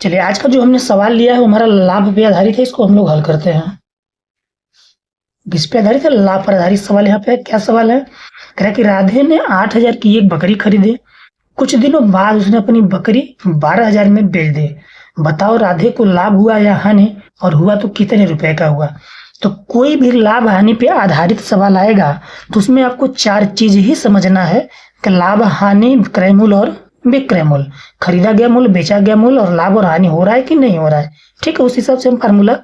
चलिए, आज का जो हमने सवाल लिया है वो हमारा लाभ पे आधारित है। इसको हम लोग हल करते हैं। किस पे आधारित है? लाभ पर आधारित सवाल। यहाँ पे क्या सवाल है? कह रहा है कि राधे ने 8,000 की एक बकरी खरीदी। कुछ दिनों बाद उसने अपनी बकरी 12,000 में बेच दी। बताओ राधे को लाभ हुआ या हानि, और हुआ तो कितने रुपए का हुआ? तो कोई भी लाभ हानि पे आधारित सवाल आएगा तो उसमें आपको 4 चीज ही समझना है कि लाभ, हानि, क्रय मूल्य और विक्रय मूल्य। खरीदा गया मूल्य, बेचा गया मूल्य और लाभ और हानि हो रहा है कि नहीं हो रहा है। ठीक है, उस हिसाब से हम फार्मूला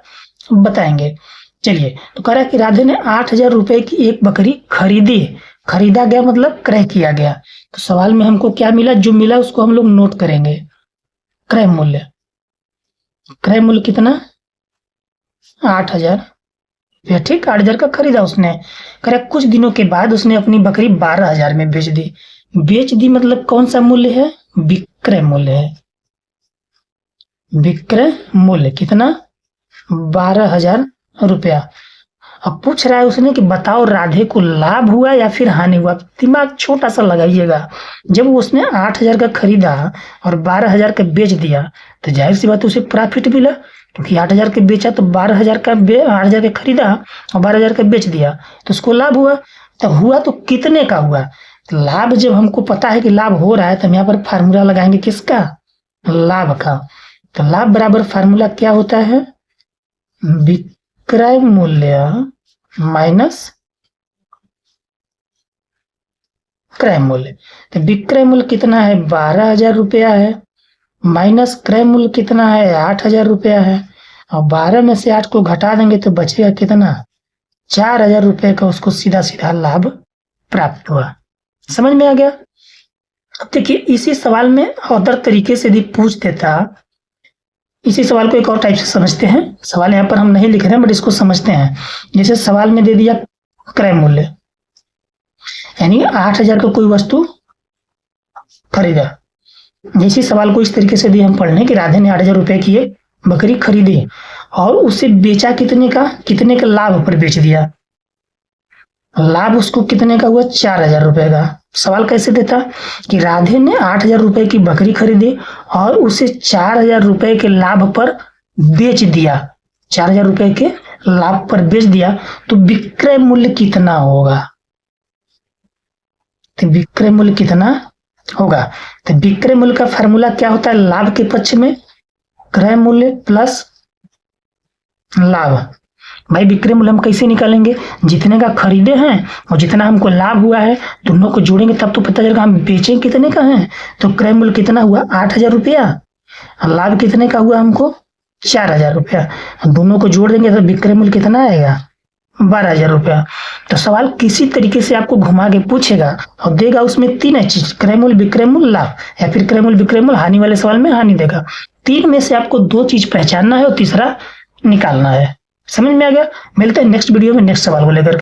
बताएंगे। चलिए, तो कह रहा है कि राधे ने 8,000 रुपए की एक बकरी खरीदी। खरीदा गया मतलब क्रय किया गया। तो सवाल में हमको क्या मिला? जो मिला उसको हम लोग नोट करेंगे। क्रय मूल्य, क्रय मूल्य कितना? 8,000। ठीक, 8,000 का खरीदा उसने। कह रहा कुछ दिनों के बाद उसने अपनी बकरी 12,000 में बेच दी। बेच दी मतलब कौन सा मूल्य है? विक्रय मूल्य है। विक्रय मूल्य कितना? 12,000 रुपया। अब पूछ रहा है उसने कि बताओ राधे को लाभ हुआ या फिर हानि हुआ। दिमाग छोटा सा लगाइएगा। जब उसने 8,000 का खरीदा और 12,000 का बेच दिया तो जाहिर सी बात उसे प्रॉफिट मिला, क्योंकि 8,000 के बेचा तो 12,000 का 8,000 का खरीदा और 12,000 का बेच दिया तो उसको लाभ हुआ। तो हुआ तो कितने का हुआ? तो लाभ जब हमको पता है कि लाभ हो रहा है तो हम यहाँ पर फार्मूला लगाएंगे किसका? लाभ का। तो लाभ बराबर फार्मूला क्या होता है? विक्रय मूल्य माइनस क्रय मूल्य। तो विक्रय मूल्य कितना है? 12,000 रुपया है। माइनस क्रय मूल्य कितना है? 8,000 रुपया है। और 12 में से 8 को घटा देंगे तो बचेगा कितना? 4,000 रुपये का उसको सीधा सीधा लाभ प्राप्त हुआ। समझ में आ गया? अब देखिए, इसी सवाल में अदर तरीके से भी पूछ देता। इसी सवाल को एक और टाइप से समझते हैं। सवाल यहाँ पर हम नहीं लिख रहे हैं बट इसको समझते हैं। जैसे सवाल में दे दिया क्रय मूल्य, यानी 8,000 का कोई वस्तु खरीदा। इसी सवाल को इस तरीके से भी हम पढ़ लें कि राधे ने 8,000 रुपए की एक बकरी खरीदी और उसे बेचा कितने का? कितने का लाभ पर बेच दिया। लाभ उसको कितने का हुआ? 4,000 रुपए का। सवाल कैसे देता कि राधे ने 8,000 रुपए की बकरी खरीदी और उसे 4,000 रुपए के लाभ पर बेच दिया। 4,000 रुपए के लाभ पर बेच दिया तो विक्रय मूल्य कितना होगा? तो विक्रय मूल्य कितना होगा? तो विक्रय मूल्य का फार्मूला क्या होता है? लाभ के पक्ष में क्रय मूल्य प्लस लाभ। भाई विक्रय मूल्य हम कैसे निकालेंगे? जितने का खरीदे हैं और जितना हमको लाभ हुआ है दोनों को जोड़ेंगे तब तो पता चलेगा हम बेचे कितने का है। तो क्रय मूल्य कितना हुआ? 8,000 रुपया। लाभ कितने का हुआ हमको? 4,000 रुपया। दोनों को जोड़ देंगे तो विक्रय मूल्य कितना आएगा? 12,000 रुपया। तो सवाल किसी तरीके से आपको घुमा के पूछेगा और देगा उसमें 3 चीज, क्रय मूल्य, विक्रय मूल्य, लाभ, या फिर क्रय मूल्य, विक्रय मूल्य, हानि वाले सवाल में हानि देगा। 3 में से आपको 2 चीज पहचानना है और तीसरा निकालना है। समझ में आ गया? मिलते हैं नेक्स्ट वीडियो में नेक्स्ट सवाल को लेकर।